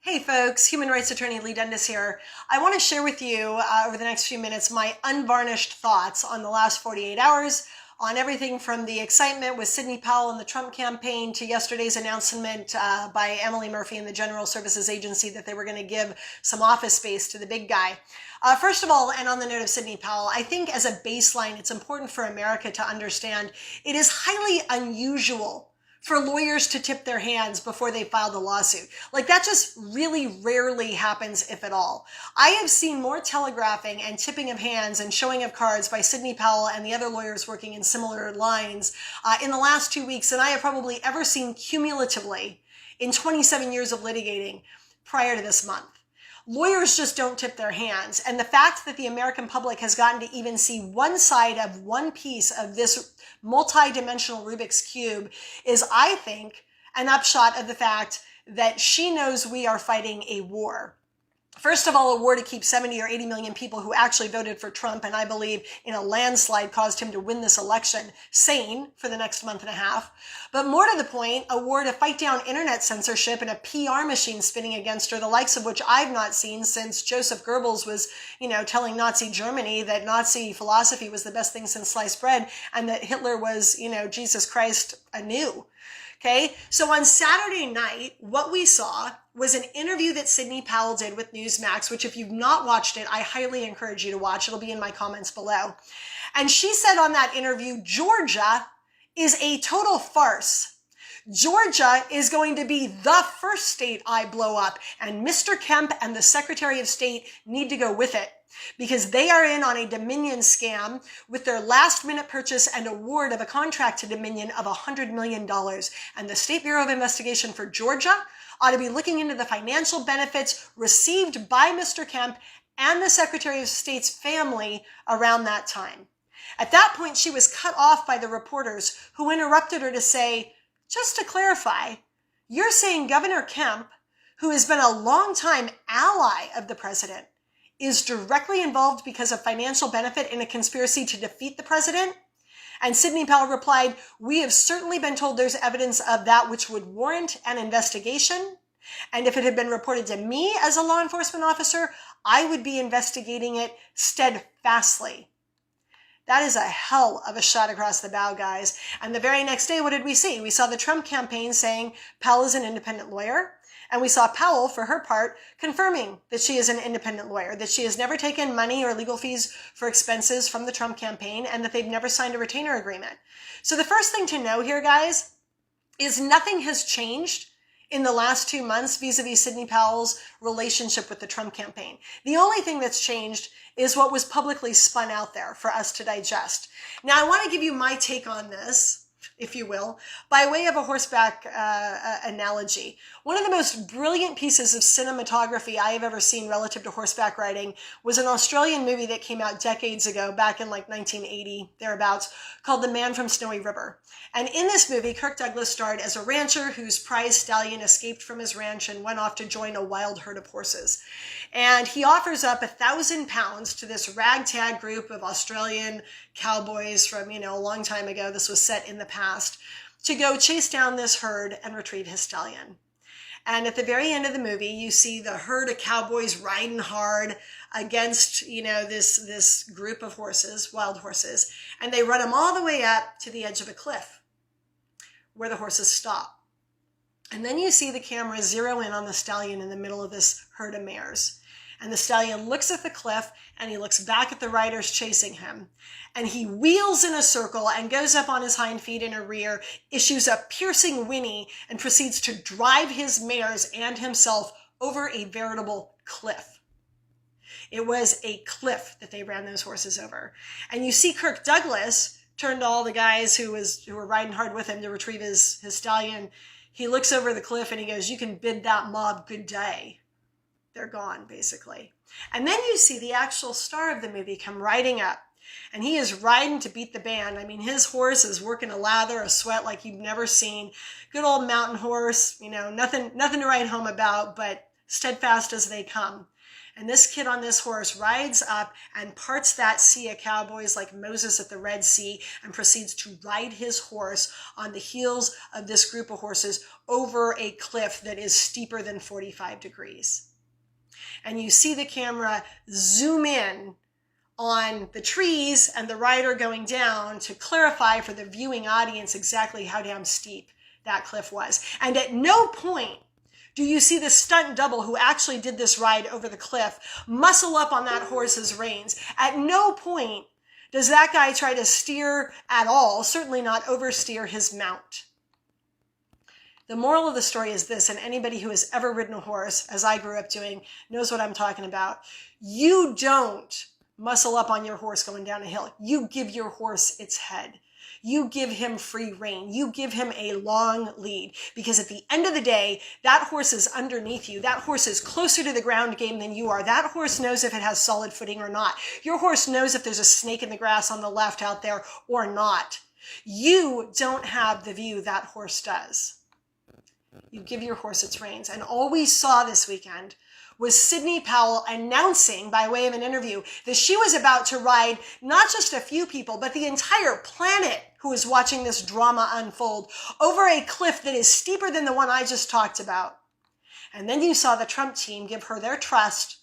Hey folks, human rights attorney Leigh Dundas here. I want to share with you over the next few minutes my unvarnished thoughts on the last 48 hours, on everything from the excitement with Sidney Powell and the Trump campaign to yesterday's announcement by Emily Murphy and the General Services Agency that they were going to give some office space to the big guy. First of all, and on the note of Sidney Powell, I think as a baseline, it's important for America to understand it is highly unusual for lawyers to tip their hands before they filed a lawsuit. Like, that just really rarely happens, if at all. I have seen more telegraphing and tipping of hands and showing of cards by Sidney Powell and the other lawyers working in similar lines in the last 2 weeks than I have probably ever seen cumulatively in 27 years of litigating prior to this month. Lawyers just don't tip their hands. And the fact that the American public has gotten to even see one side of one piece of this multi-dimensional Rubik's Cube is, I think, an upshot of the fact that she knows we are fighting a war. First of all, a war to keep 70 or 80 million people who actually voted for Trump, and I believe in a landslide caused him to win this election, sane for the next month and a half. But more to the point, a war to fight down internet censorship and a PR machine spinning against her, the likes of which I've not seen since Joseph Goebbels was, telling Nazi Germany that Nazi philosophy was the best thing since sliced bread and that Hitler was, Jesus Christ anew. Okay, so on Saturday night, what we saw was an interview that Sidney Powell did with Newsmax, which if you've not watched it, I highly encourage you to watch. It'll be in my comments below. And she said on that interview, Georgia is a total farce. Georgia is going to be the first state I blow up, and Mr. Kemp and the Secretary of State need to go with it, because they are in on a Dominion scam with their last-minute purchase and award of a contract to Dominion of $100 million. And the State Bureau of Investigation for Georgia ought to be looking into the financial benefits received by Mr. Kemp and the Secretary of State's family around that time. At that point, she was cut off by the reporters who interrupted her to say, just to clarify, you're saying Governor Kemp, who has been a longtime ally of the president, is directly involved because of financial benefit in a conspiracy to defeat the president? And Sidney Powell replied, we have certainly been told there's evidence of that which would warrant an investigation. And if it had been reported to me as a law enforcement officer, I would be investigating it steadfastly. That is a hell of a shot across the bow, guys. And the very next day, what did we see? We saw the Trump campaign saying Powell is an independent lawyer. And we saw Powell, for her part, confirming that she is an independent lawyer, that she has never taken money or legal fees for expenses from the Trump campaign, and that they've never signed a retainer agreement. So the first thing to know here, guys, is nothing has changed in the last 2 months vis-a-vis Sidney Powell's relationship with the Trump campaign. The only thing that's changed is what was publicly spun out there for us to digest. Now, I want to give you my take on this, if you will, by way of a horseback analogy. One of the most brilliant pieces of cinematography I have ever seen relative to horseback riding was an Australian movie that came out decades ago, back in like 1980, thereabouts, called The Man from Snowy River. And in this movie, Kirk Douglas starred as a rancher whose prize stallion escaped from his ranch and went off to join a wild herd of horses. And he offers up £1,000 to this ragtag group of Australian cowboys from, a long time ago. This was set in the past, to go chase down this herd and retrieve his stallion. And at the very end of the movie, you see the herd of cowboys riding hard against, this group of horses, wild horses, and they run them all the way up to the edge of a cliff where the horses stop. And then you see the camera zero in on the stallion in the middle of this herd of mares. And the stallion looks at the cliff and he looks back at the riders chasing him. And he wheels in a circle and goes up on his hind feet in a rear, issues a piercing whinny, and proceeds to drive his mares and himself over a veritable cliff. It was a cliff that they ran those horses over. And you see Kirk Douglas turn to all the guys who were riding hard with him to retrieve his stallion. He looks over the cliff and he goes, you can bid that mob good day. They're gone, basically. And then you see the actual star of the movie come riding up. And he is riding to beat the band. I mean, his horse is working a lather, a sweat like you've never seen. Good old mountain horse, nothing to write home about, but steadfast as they come. And this kid on this horse rides up and parts that sea of cowboys like Moses at the Red Sea and proceeds to ride his horse on the heels of this group of horses over a cliff that is steeper than 45 degrees. And you see the camera zoom in on the trees and the rider going down to clarify for the viewing audience exactly how damn steep that cliff was. And at no point do you see the stunt double who actually did this ride over the cliff muscle up on that horse's reins. At no point does that guy try to steer at all, certainly not oversteer his mount. The moral of the story is this, and anybody who has ever ridden a horse, as I grew up doing, knows what I'm talking about. You don't muscle up on your horse going down a hill. You give your horse its head. You give him free rein. You give him a long lead, because at the end of the day, that horse is underneath you. That horse is closer to the ground game than you are. That horse knows if it has solid footing or not. Your horse knows if there's a snake in the grass on the left out there or not. You don't have the view that horse does. You give your horse its reins. And all we saw this weekend was Sidney Powell announcing by way of an interview that she was about to ride not just a few people, but the entire planet who is watching this drama unfold over a cliff that is steeper than the one I just talked about. And then you saw the Trump team give her their trust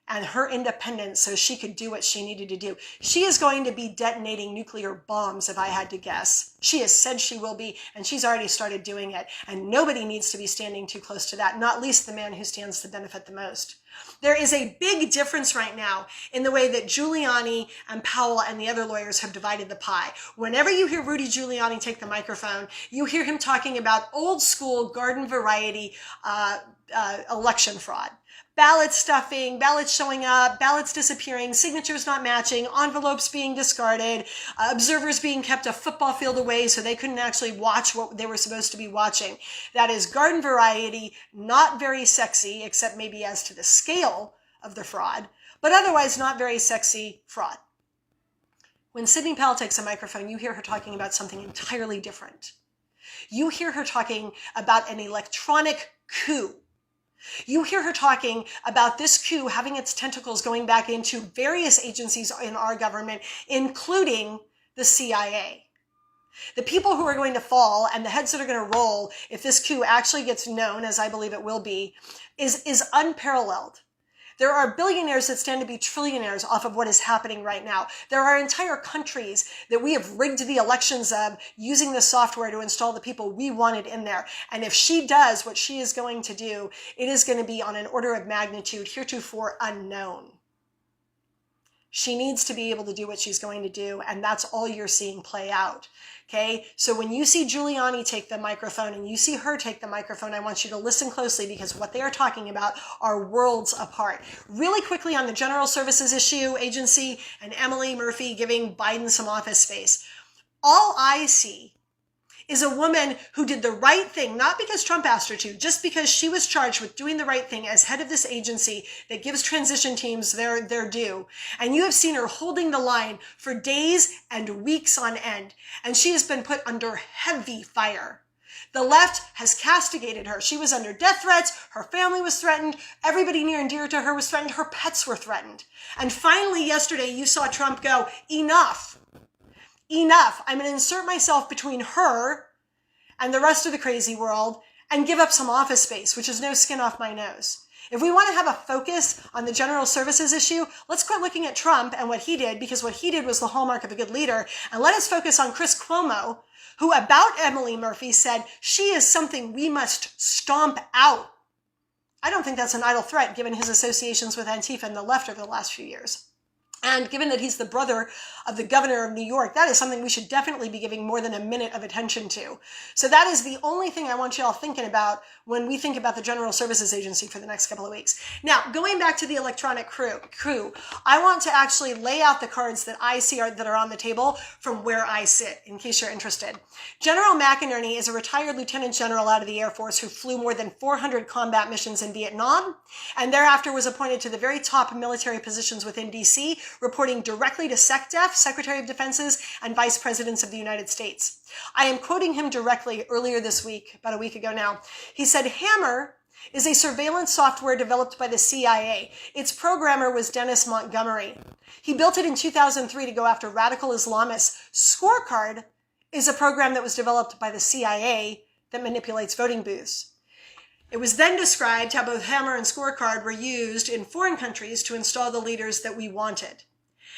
and her independence so she could do what she needed to do. She is going to be detonating nuclear bombs, if I had to guess. She has said she will be, and she's already started doing it. And nobody needs to be standing too close to that, not least the man who stands to benefit the most. There is a big difference right now in the way that Giuliani and Powell and the other lawyers have divided the pie. Whenever you hear Rudy Giuliani take the microphone, you hear him talking about old school garden variety election fraud. Ballot stuffing, ballots showing up, ballots disappearing, signatures not matching, envelopes being discarded, observers being kept a football field away so they couldn't actually watch what they were supposed to be watching. That is garden variety, not very sexy, except maybe as to the scale of the fraud, but otherwise not very sexy fraud. When Sidney Powell takes a microphone, you hear her talking about something entirely different. You hear her talking about an electronic coup. You hear her talking about this coup having its tentacles going back into various agencies in our government, including the CIA. The people who are going to fall and the heads that are going to roll if this coup actually gets known, as I believe it will be, is unparalleled. There are billionaires that stand to be trillionaires off of what is happening right now. There are entire countries that we have rigged the elections of using the software to install the people we wanted in there. And if she does what she is going to do, it is going to be on an order of magnitude heretofore unknown. She needs to be able to do what she's going to do, and that's all you're seeing play out. Okay, so when you see Giuliani take the microphone and you see her take the microphone, I want you to listen closely, because what they are talking about are worlds apart. Really quickly on the General Services Agency and Emily Murphy giving Biden some office space. All I see is a woman who did the right thing, not because Trump asked her to, just because she was charged with doing the right thing as head of this agency that gives transition teams their due. And you have seen her holding the line for days and weeks on end. And she has been put under heavy fire. The left has castigated her. She was under death threats. Her family was threatened. Everybody near and dear to her was threatened. Her pets were threatened. And finally, yesterday, you saw Trump go, enough. Enough. I'm going to insert myself between her and the rest of the crazy world and give up some office space, which is no skin off my nose. If we want to have a focus on the General Services issue, let's quit looking at Trump and what he did, because what he did was the hallmark of a good leader. And let us focus on Chris Cuomo, who about Emily Murphy said, she is something we must stomp out. I don't think that's an idle threat, given his associations with Antifa and the left over the last few years. And given that he's the brother of the governor of New York, that is something we should definitely be giving more than a minute of attention to. So that is the only thing I want you all thinking about when we think about the General Services Agency for the next couple of weeks. Now, going back to the electronic coup, I want to actually lay out the cards that I see that are on the table from where I sit, in case you're interested. General McInerney is a retired lieutenant general out of the Air Force who flew more than 400 combat missions in Vietnam, and thereafter was appointed to the very top military positions within D.C., reporting directly to SecDef, Secretary of Defenses, and Vice Presidents of the United States. I am quoting him directly earlier this week, about a week ago now. He said, Hammer is a surveillance software developed by the CIA. Its programmer was Dennis Montgomery. He built it in 2003 to go after radical Islamists. Scorecard is a program that was developed by the CIA that manipulates voting booths. It was then described how both Hammer and Scorecard were used in foreign countries to install the leaders that we wanted.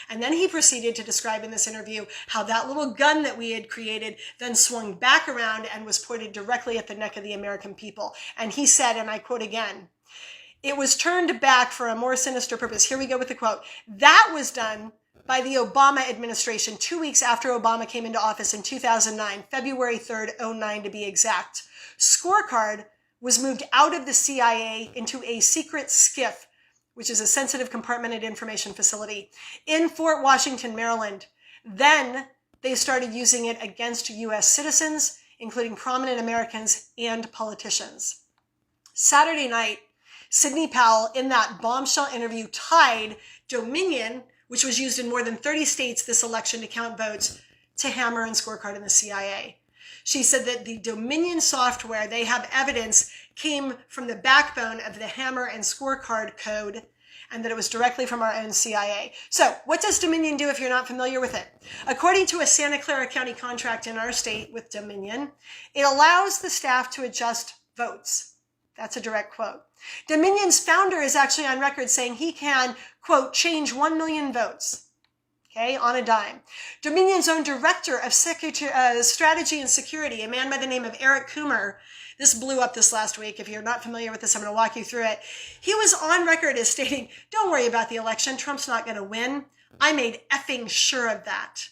And then he proceeded to describe in this interview how that little gun that we had created then swung back around and was pointed directly at the neck of the American people. And he said, and I quote again, "It was turned back for a more sinister purpose." Here we go with the quote. "That was done by the Obama administration 2 weeks after Obama came into office in 2009, February 3rd, 2009 to be exact. Scorecard was moved out of the CIA into a secret SCIF, which is a sensitive compartmented information facility, in Fort Washington, Maryland. Then they started using it against U.S. citizens, including prominent Americans and politicians." Saturday night, Sidney Powell, in that bombshell interview, tied Dominion, which was used in more than 30 states this election to count votes, to Hammer and Scorecard in the CIA. She said that the Dominion software, they have evidence, came from the backbone of the Hammer and Scorecard code, and that it was directly from our own CIA. So what does Dominion do if you're not familiar with it? According to a Santa Clara County contract in our state with Dominion, it allows the staff to adjust votes. That's a direct quote. Dominion's founder is actually on record saying he can, quote, change 1 million votes, okay, on a dime. Dominion's own director of strategy and security, a man by the name of Eric Coomer, this blew up this last week. If you're not familiar with this, I'm going to walk you through it. He was on record as stating, "Don't worry about the election. Trump's not going to win. I made effing sure of that."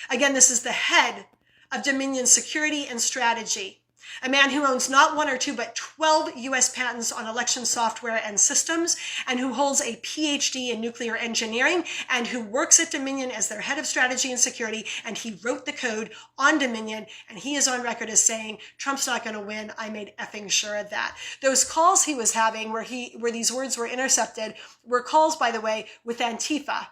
Again, this is the head of Dominion Security and Strategy, a man who owns not 1 or 2, but 12 U.S. patents on election software and systems, and who holds a PhD in nuclear engineering, and who works at Dominion as their head of strategy and security, and he wrote the code on Dominion, and he is on record as saying, "Trump's not going to win. I made effing sure of that." Those calls he was having where these words were intercepted were calls, by the way, with Antifa,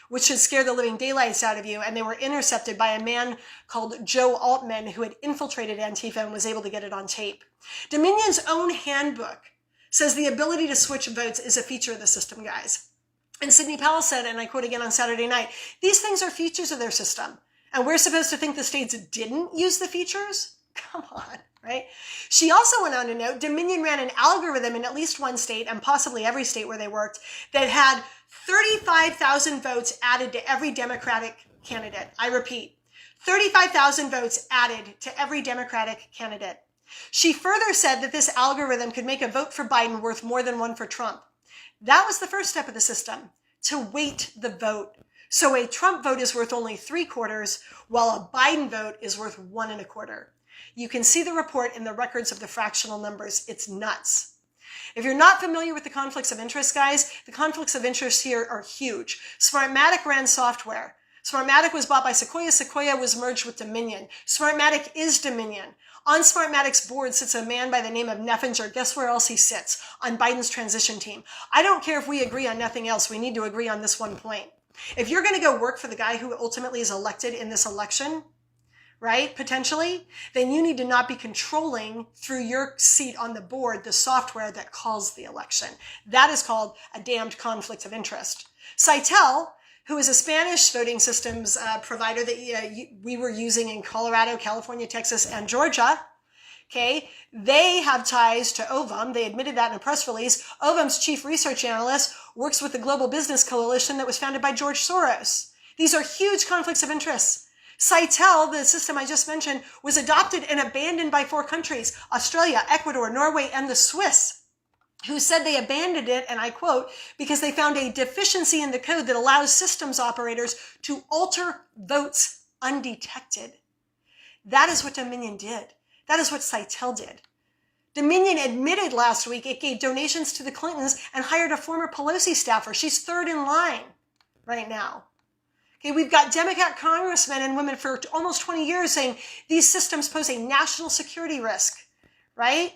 which should scare the living daylights out of you. And they were intercepted by a man called Joe Altman, who had infiltrated Antifa and was able to get it on tape. Dominion's own handbook says the ability to switch votes is a feature of the system, guys. And Sidney Powell said, and I quote again on Saturday night, "These things are features of their system. And we're supposed to think the states didn't use the features? Come on, right?" She also went on to note, Dominion ran an algorithm in at least one state, and possibly every state where they worked, that had 35,000 votes added to every Democratic candidate. I repeat, 35,000 votes added to every Democratic candidate. She further said that this algorithm could make a vote for Biden worth more than one for Trump. That was the first step of the system, to weight the vote. So a Trump vote is worth only 3/4, while a Biden vote is worth 1 1/4. You can see the report in the records of the fractional numbers. It's nuts. If you're not familiar with the conflicts of interest, guys, the conflicts of interest here are huge. Smartmatic ran software. Smartmatic was bought by Sequoia. Sequoia was merged with Dominion. Smartmatic is Dominion. On Smartmatic's board sits a man by the name of Neffinger. Guess where else he sits? On Biden's transition team. I don't care if we agree on nothing else. We need to agree on this one point. If you're going to go work for the guy who ultimately is elected in this election, right, potentially, then you need to not be controlling through your seat on the board the software that calls the election. That is called a damned conflict of interest. Citel, who is a Spanish voting systems provider that we were using in Colorado, California, Texas, and Georgia, okay, they have ties to Ovum. They admitted that in a press release. Ovum's chief research analyst works with the Global Business Coalition that was founded by George Soros. These are huge conflicts of interest. Citel, the system I just mentioned, was adopted and abandoned by 4 countries, Australia, Ecuador, Norway, and the Swiss, who said they abandoned it, and I quote, because they found a deficiency in the code that allows systems operators to alter votes undetected. That is what Dominion did. That is what Citel did. Dominion admitted last week it gave donations to the Clintons and hired a former Pelosi staffer. She's 3rd in line right now. Okay, we've got Democrat congressmen and women for almost 20 years saying these systems pose a national security risk, right?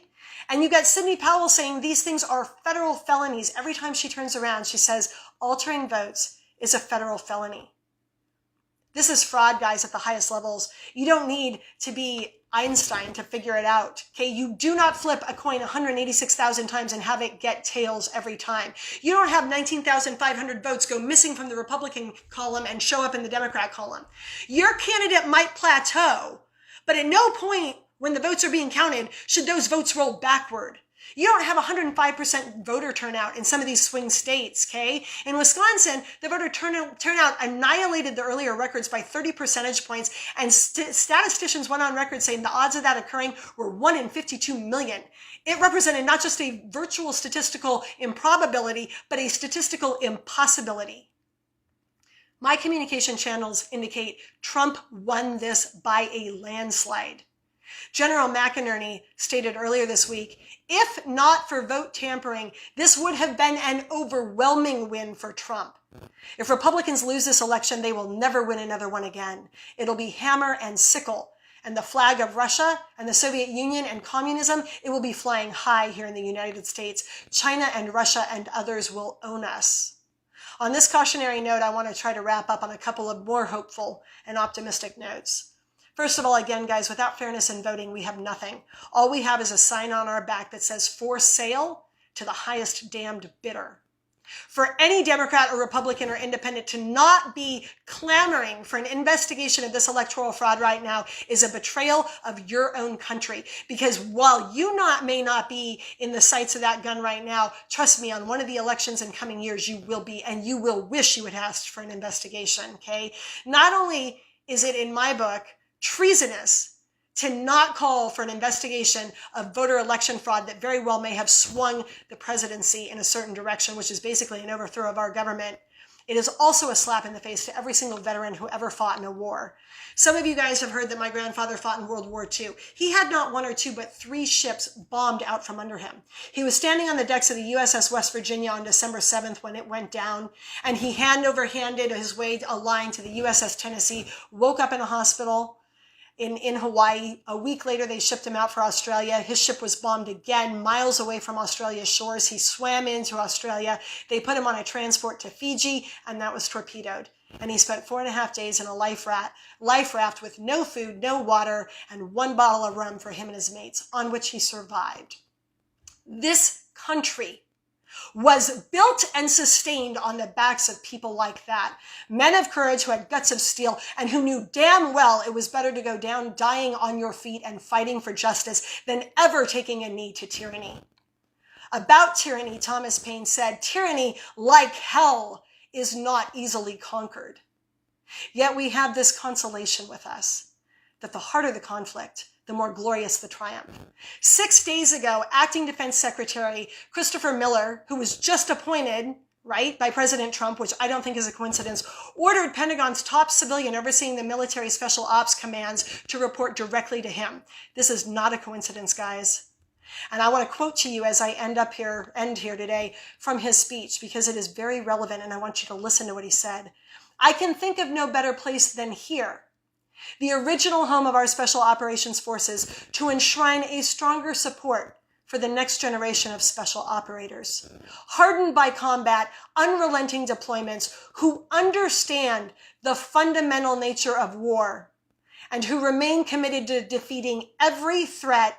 And you got Sidney Powell saying these things are federal felonies. Every time she turns around, she says altering votes is a federal felony. This is fraud, guys, at the highest levels. You don't need to be Einstein to figure it out. Okay, you do not flip a coin 186,000 times and have it get tails every time. You don't have 19,500 votes go missing from the Republican column and show up in the Democrat column. Your candidate might plateau, but at no point when the votes are being counted should those votes roll backward. You don't have 105% voter turnout in some of these swing states, okay? In Wisconsin, the voter turnout annihilated the earlier records by 30 percentage points, and statisticians went on record saying the odds of that occurring were 1 in 52 million. It represented not just a virtual statistical improbability, but a statistical impossibility. My communication channels indicate Trump won this by a landslide. General McInerney stated earlier this week, if not for vote tampering, this would have been an overwhelming win for Trump. If Republicans lose this election, they will never win another one again. It'll be hammer and sickle, and the flag of Russia and the Soviet Union and communism, it will be flying high here in the United States. China and Russia and others will own us. On this cautionary note, I want to try to wrap up on a couple of more hopeful and optimistic notes. First of all, again, guys, without fairness in voting, we have nothing. All we have is a sign on our back that says for sale to the highest damned bidder. For any Democrat or Republican or independent to not be clamoring for an investigation of this electoral fraud right now is a betrayal of your own country. Because while you may not be in the sights of that gun right now, trust me, on one of the elections in coming years, you will be, and you will wish you had asked for an investigation, okay? Not only is it, in my book, treasonous to not call for an investigation of voter election fraud that very well may have swung the presidency in a certain direction, which is basically an overthrow of our government. It is also a slap in the face to every single veteran who ever fought in a war. Some of you guys have heard that my grandfather fought in World War II. He had not 1 or 2, but 3 ships bombed out from under him. He was standing on the decks of the USS West Virginia on December 7th when it went down, and he hand-over-handed his way a line to the USS Tennessee, woke up in a hospital in Hawaii. A week later, they shipped him out for Australia. His ship was bombed again, miles away from Australia's shores. He swam into Australia. They put him on a transport to Fiji, and that was torpedoed. And he spent 4.5 days in a life raft with no food, no water, and 1 bottle of rum for him and his mates, on which he survived. This country was built and sustained on the backs of people like that. Men of courage who had guts of steel and who knew damn well it was better to go down dying on your feet and fighting for justice than ever taking a knee to tyranny. About tyranny, Thomas Paine said, tyranny, like hell, is not easily conquered. Yet we have this consolation with us, that the harder the conflict, the more glorious the triumph. 6 days ago, Acting Defense Secretary Christopher Miller, who was just appointed, right, by President Trump, which I don't think is a coincidence, ordered Pentagon's top civilian overseeing the military special ops commands to report directly to him. This is not a coincidence, guys. And I want to quote to you as I end here today from his speech, because it is very relevant and I want you to listen to what he said. I can think of no better place than here, the original home of our Special Operations Forces, to enshrine a stronger support for the next generation of special operators, hardened by combat, unrelenting deployments, who understand the fundamental nature of war and who remain committed to defeating every threat,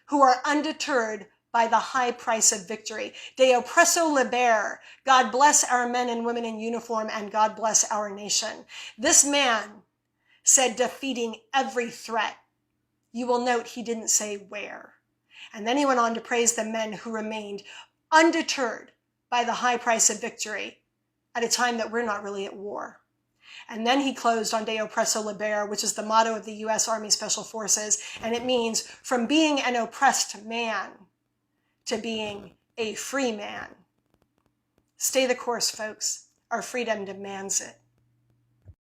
who are undeterred by the high price of victory. De oppresso liber. God bless our men and women in uniform, and God bless our nation. This man said defeating every threat. You will note he didn't say where. And then he went on to praise the men who remained undeterred by the high price of victory at a time that we're not really at war. And then he closed on De oppresso liber, which is the motto of the U.S. Army Special Forces. And it means from being an oppressed man to being a free man. Stay the course, folks. Our freedom demands it.